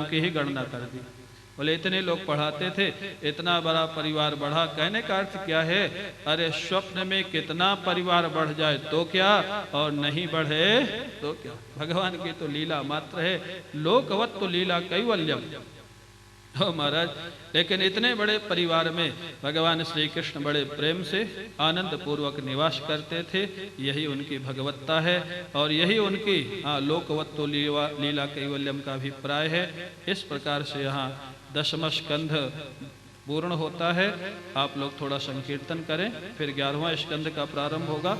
की ही गणना कर दी। बोले इतने लोग पढ़ाते थे, इतना बड़ा परिवार बढ़ा। कहने का अर्थ क्या है? अरे स्वप्न में कितना परिवार बढ़ जाए तो क्या, और नहीं बढ़े तो क्या। भगवान की तो लीला मात्र है, लोकवत तो लीला कैवल्यम। तो महाराज, लेकिन इतने बड़े परिवार में भगवान श्री कृष्ण बड़े प्रेम से आनंद पूर्वक निवास करते थे। यही उनकी भगवत्ता है और यही उनकी लोकवत्तो लीला कैवल्यम का अभिप्राय है। इस प्रकार से यहाँ दशम स्कंध पूर्ण होता है। आप लोग थोड़ा संकीर्तन करें, फिर 11वां स्कंध का प्रारंभ होगा।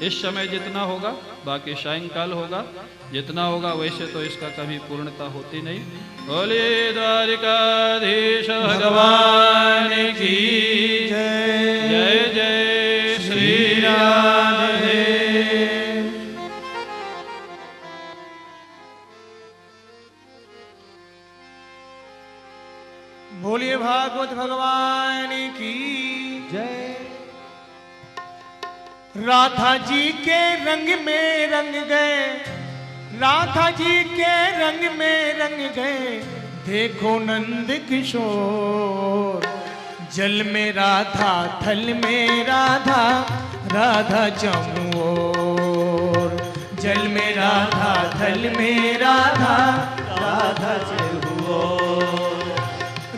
इस समय जितना होगा, बाकी सायंकाल होगा। जितना होगा वैसे तो इसका कभी पूर्णता होती नहीं। बोले द्वारिकाधीश भगवान की जय। जय जय श्री राधे। बोलिए भागवत भगवान की जय। राधा जी के रंग में रंग गए, राधा जी के रंग में रंग गए, देखो नंद किशोर। जल में राधा, थल में राधा, राधा चमुओर। जल में राधा, थल में राधा, राधा चमुओर।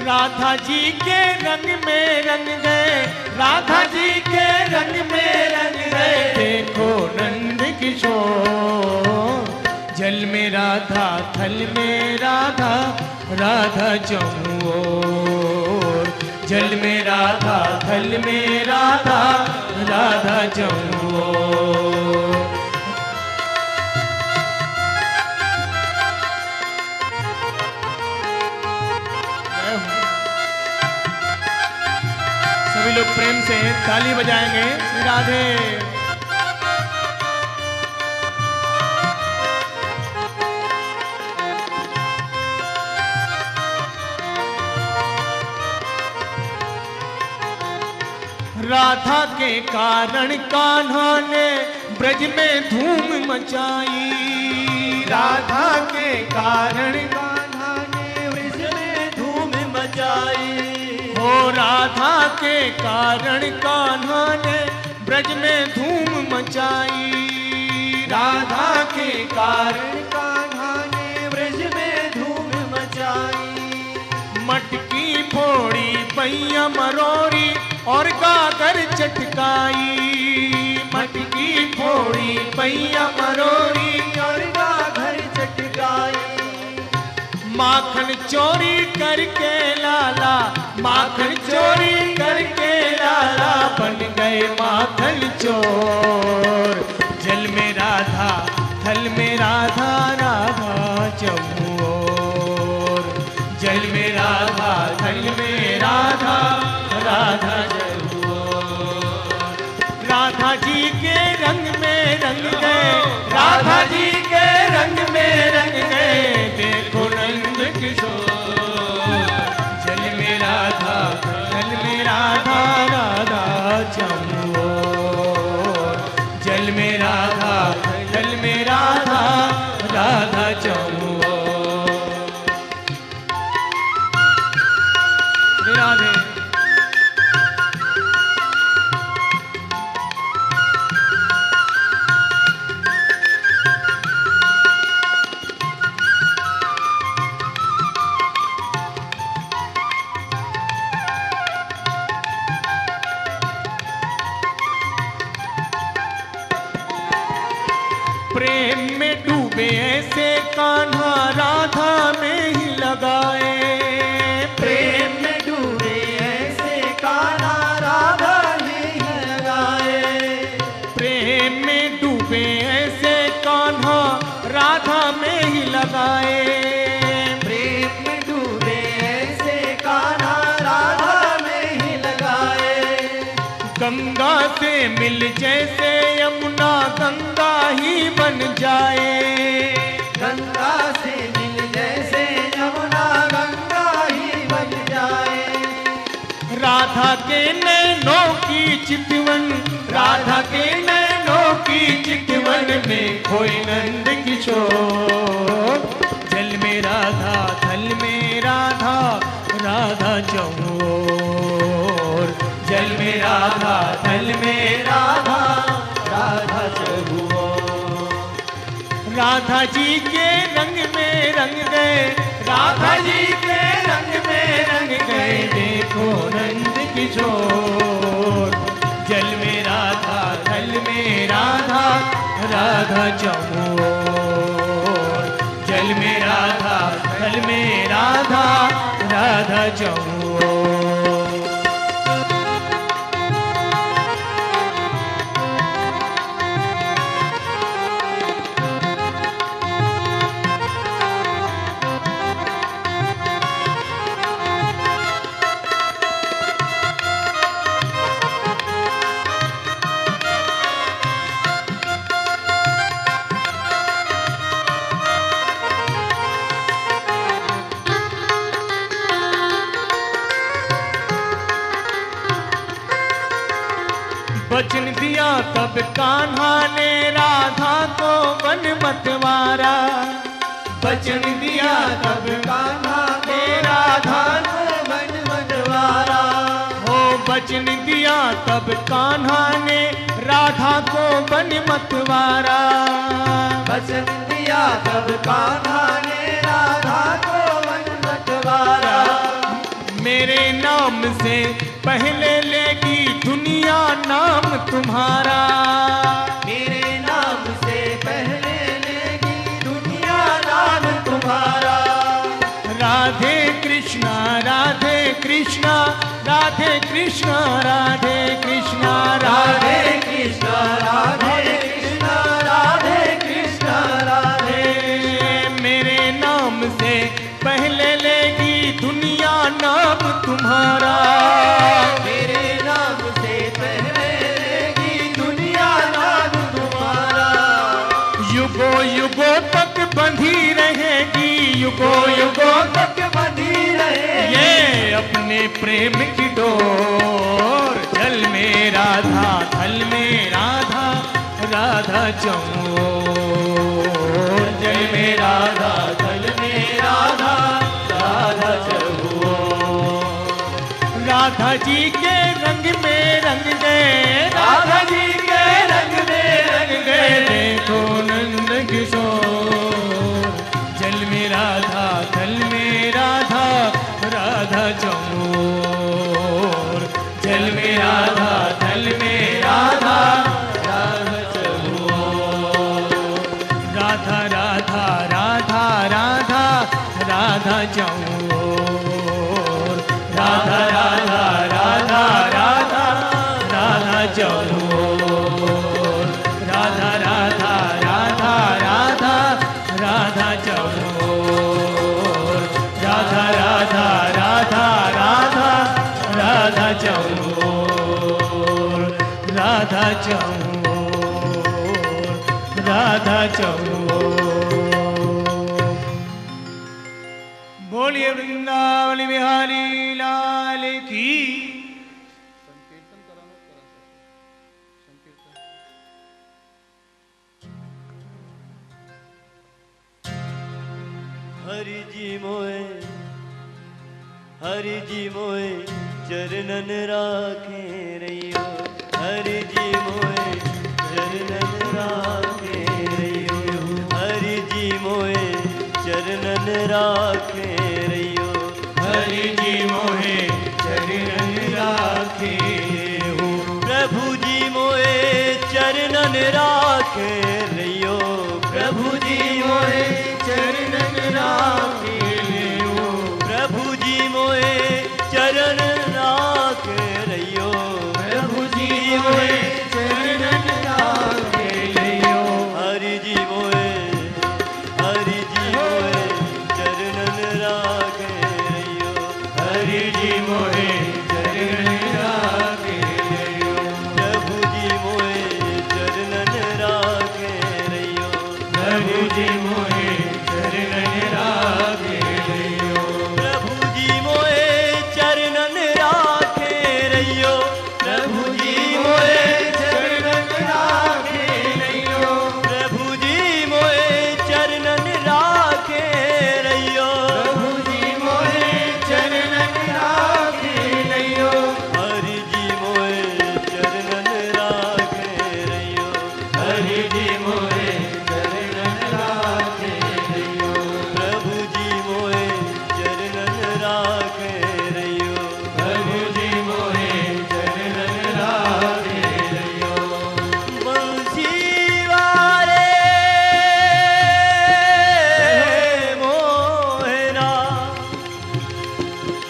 राधा जी के रंग में रंग गए, राधा जी के रंग में रंग गए, देखो नंद किशोर। जल में राधा, थल में राधा, राधा चमुओर। जल में राधा, थल में राधा, राधा चमुओर। सभी लोग प्रेम से ताली बजाएंगे। श्री राधे। राधा के कारण कान्हा ने ब्रज में धूम मचाई। राधा के कारण कान्हा ने ब्रज में धूम मचाई। हो राधा के कारण कान्हा ने ब्रज में धूम मचाई। राधा के कारण कान्हा ने ब्रज में धूम मचाई। मटकी फोड़ी, पैया मरोरी और गागर चटकाई। मटकी फोड़ी, पैया मरोरी और गागर चटकाई। माखन चोरी करके लाला, माखन चोरी करके लाला, बन गए माखन चोर। जल में राधा, थल में राधा, राधा चमुओर। जल में राधा, थल में राधा, राधा चमुओर। राधा जी के रंग में रंग गए, राधा जी के रंग में रंग गए, देखो नंद किशोर। जल में राधा, थल में राधा, राधा चमुओर। जल में राधा, थल में राधा, राधा चमुओर। श्री राधे। प्रेम में डूबे ऐसे कान्हा राधा में ही लगाए। प्रेम में डूबे ऐसे कान्हा राधा में ही लगाए। प्रेम में डूबे ऐसे कान्हा राधा में ही लगाए। प्रेम में डूबे ऐसे कान्हा राधा में ही लगाए। गंगा से मिल जैसे यमुना गंगा ही बन जाए। गंगा से मिल जैसे यमुना गंगा ही बन जाए। राधा के नैनों की चितवन, राधा के नैनों की चितवन में खोए नंद किशोर। जल में राधा, थल में राधा चौर। जल में राधा थल में राधा, राधा चहुओर। राधा जी के रंग में रंग गए, राधा जी के रंग में रंग गए, देखो नंद किशोर। जल में राधा थल में राधा, राधा चहुओर। जल में राधा थल में राधा, राधा चहुओर। वचन दिया तब कान्हा ने राधा को वन मतवारा। वचन दिया तब कान्हा ने राधा को वन मतवारा। हो वचन दिया तब कान्हा ने राधा को वन मतवारा। वचन दिया तब कान्हा ने राधा को वन मतवारा। मेरे नाम से पहले लेगी दुनिया नाम तुम्हारा। मेरे नाम से पहले लेगी दुनिया नाम तुम्हारा। राधे कृष्णा राधे कृष्णा, राधे कृष्णा राधे कृष्णा, राधे कृष्णा राधे कृष्णा, राधे कृष्णा राधे। मेरे नाम से पहले लेगी दुनिया नाम तुम्हारा। मेरे नाम से पहले लेगी दुनिया नाम तुम्हारा। युगों युगों तक बंधी रहेगी, युगों युगों तक बंधी रहेगी ये अपने प्रेम की डोर। जल में राधा थल में राधा, राधा चहुओर। जल में राधा थल में राधा, राधा चहुओर। राधा जी के रंग में रंग गए, राधा जी के रंग में रंग गए, देखो नंद किशोर। जल में राधा थल में राधा, राधा चहुओर। जल में राधा थल में राधा, राधा चहुओर। राधा राधा राधा राधा, राधा चहुओर। राधा राधा राधा राधा, राधा चहुओर। राधा राधा राधा राधा, राधा चहुओर। राधा राधा राधा राधा, राधा चहुओर। राधा चहुओर, राधा चहुओर। बोलिए वृंदावन बिहारी लाल की। संकीर्तन कराना करा संकीर्तन। हरि जी मोए, हरि जी मोए चरणन राखे रहियो। हरि जी मोए चरणन राखे रहियो। हरि जी मोए चरणन राखे रहियो। हरि जी मोहे चरणन राखे हो। प्रभु जी मोए चरणन राखे रहियो। प्रभु जी मोहे चरणन राखे हो। प्रभु जी मोए चरण राखे रहियो। प्रभु जी मोहे चरणन राखे हो। हरि जी मोए, हरि जी मोए चरणन राखे रहियो। हरि जी मोहे चरणन राखे हो। प्रभु जी मोए चरणन राखे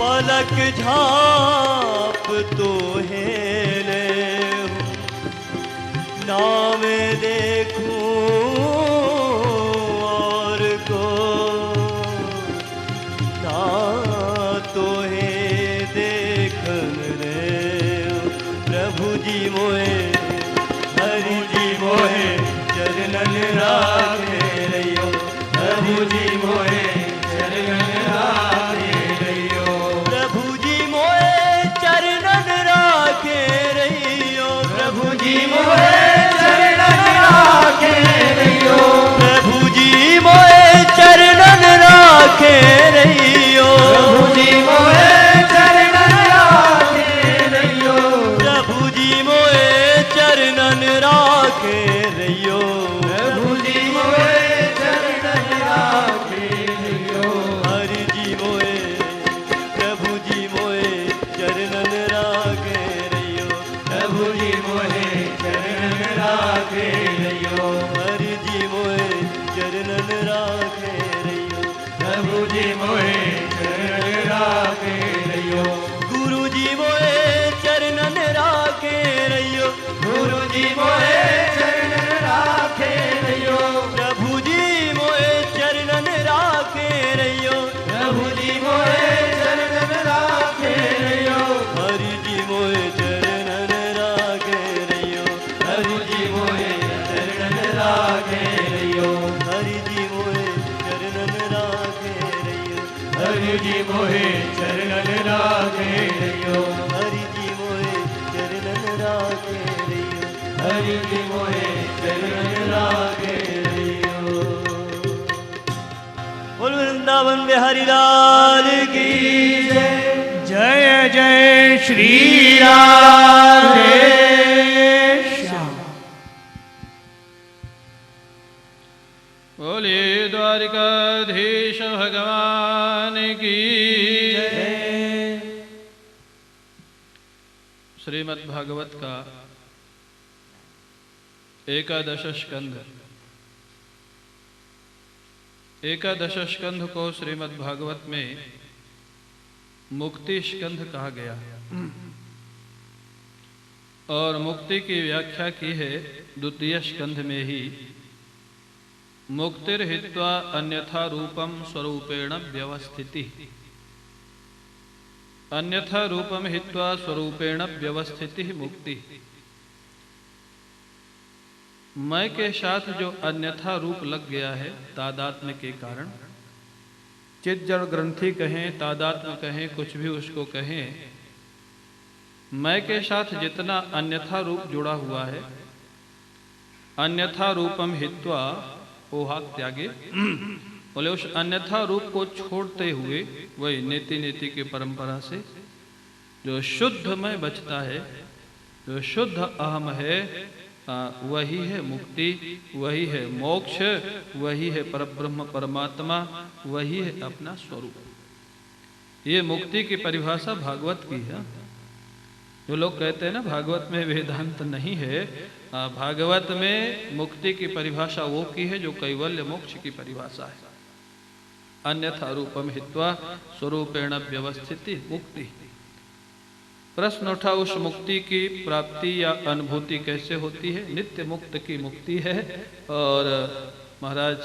पलक झाप तो हेले नाम देखूं और को ना तो हे देखन रे प्रभु जी मोए हरि जी मोए चरणन राखे रहियो प्रभु जी मोए चरणन राखे रहियो प्रभु जी मोए चरणन राखे रहियो प्रभु जी मोए चरणन राखे रहियो प्रभु जी मोए चरणन राखे रहियो प्रभु जी मोए चरणन राखे रहियो प्रभु जी मोए चरणन राखे रहियो प्रभु जी मोए चरणन राखे रहियो हरि जी मोए प्रभु जी मोए चरणन राखे रहियो प्रभु जी मोए चरणन राखे रहियो हरि जी मोए चरणन राखे रहियो प्रभु जी मोए चरणन राखे रहियो गुरु जी मोए चरणन राखे रहियो गुरु जी मोए चरणन राखे रहियो प्रभु जी मोए चरणन राखे रहियो प्रभु जी मोए चरणन राखे रहियो हरि जी मोए चरणन राखे रहियो हरि जी मोए चरणन राखे रहियो हरि जी मोए चरणन राखे रहियो हरि जी मोए चरणन राखे रहियो हरि जी मोए चरणन राखे रहियो हरि जी मोए चरणन राखे रहियो बोल वृंदावन बिहारी लाल की जय जय जय श्री राधे श्याम। बोलिए द्वारिकाधीश भगवान की श्रीमद् भागवत का एकादश स्कंध। एकादश स्कंध को श्रीमद् भागवत में मुक्ति स्कंध कहा गया और मुक्ति की व्याख्या की है द्वितीय स्कंध में ही। मुक्तिर्हित्वा अन्यथा रूपम स्वरूपेण व्यवस्थिति। अन्यथा रूपम हित्वा स्वरूपेण व्यवस्थिति मुक्ति। मैं के साथ जो अन्यथा रूप लग गया है तादात्म्य के कारण, चित जड़ ग्रंथि कहें, तादात्म्य कहें, कुछ भी उसको कहें, मैं के साथ जितना अन्यथा रूप जुड़ा हुआ है, अन्यथा रूपम हित्वा ओहाक त्यागे, बोले उस अन्यथा रूप को छोड़ते हुए वही नेति नेति की परंपरा से जो शुद्ध में बचता है, जो शुद्ध अहम है, वही है मुक्ति, वही है मोक्ष, वही है परब्रह्म परमात्मा, वही है अपना स्वरूप। ये मुक्ति की परिभाषा भागवत की है। जो लोग कहते हैं ना भागवत में वेदांत नहीं है, भागवत में मुक्ति की परिभाषा वो की है जो कैवल्य मोक्ष की परिभाषा है। अन्यथा रूपम हित्वा स्वरूपेण व्यवस्थिति मुक्ति। प्रश्न उठा उस मुक्ति की प्राप्ति या अनुभूति कैसे होती है? नित्य मुक्त की मुक्ति है और महाराज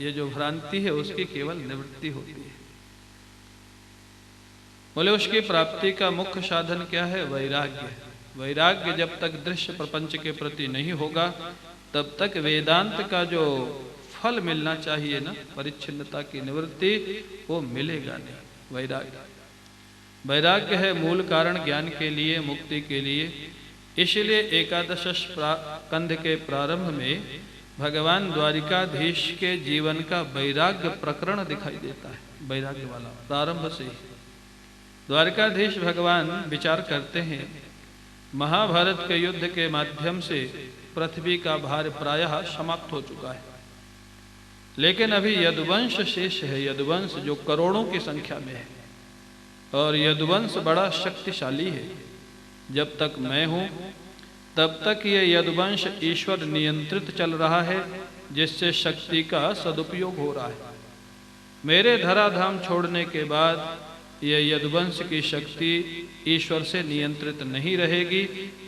ये जो भ्रांति है उसकी केवल निवृत्ति होती है। बोले उसकी प्राप्ति का मुख्य साधन क्या है? वैराग्य। वैराग्य जब तक दृश्य प्रपंच के प्रति नहीं होगा तब तक वेदांत का जो फल मिलना चाहिए ना, परिच्छिन्नता की निवृत्ति, वो मिलेगा नहीं। वैराग्य है मूल कारण ज्ञान के लिए, मुक्ति के लिए। इसलिए एकादश स्कंध के प्रारंभ में भगवान द्वारिकाधीश के जीवन का वैराग्य प्रकरण दिखाई देता है। वैराग्य वाला प्रारंभ से ही द्वारिकाधीश भगवान विचार करते हैं, महाभारत के युद्ध के माध्यम से पृथ्वी का भार प्रायः समाप्त हो चुका है, लेकिन अभी यदुवंश शेष है। यदुवंश जो करोड़ों की संख्या में है और यदुवंश बड़ा शक्तिशाली है। जब तक मैं हूं तब तक ये यदुवंश ईश्वर नियंत्रित चल रहा है, जिससे शक्ति का सदुपयोग हो रहा है। मेरे धराधाम छोड़ने के बाद ये यदुवंश की शक्ति ईश्वर से नियंत्रित नहीं रहेगी,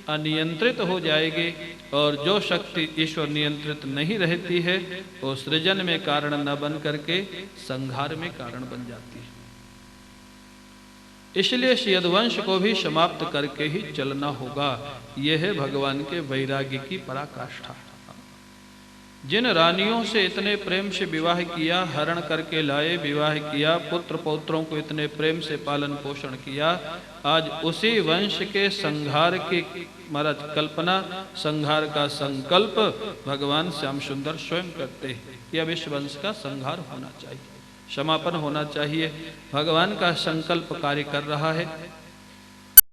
अनियंत्रित हो जाएगी। और जो शक्ति ईश्वर नियंत्रित नहीं रहती है वो सृजन में कारण न बन करके संहार में कारण बन जाती है। इसलिए इस यदुवंश को भी समाप्त करके ही चलना होगा। यह है भगवान के वैराग्य की पराकाष्ठा। जिन रानियों से इतने प्रेम से विवाह किया, हरण करके लाए, विवाह किया, पुत्र पौत्रों को इतने प्रेम से पालन पोषण किया, आज उसी वंश के संहार की महाराज कल्पना, संहार का संकल्प भगवान श्याम सुंदर स्वयं करते हैं कि अब इस वंश का संहार होना चाहिए, समापन होना चाहिए। भगवान का संकल्प कार्य कर रहा है।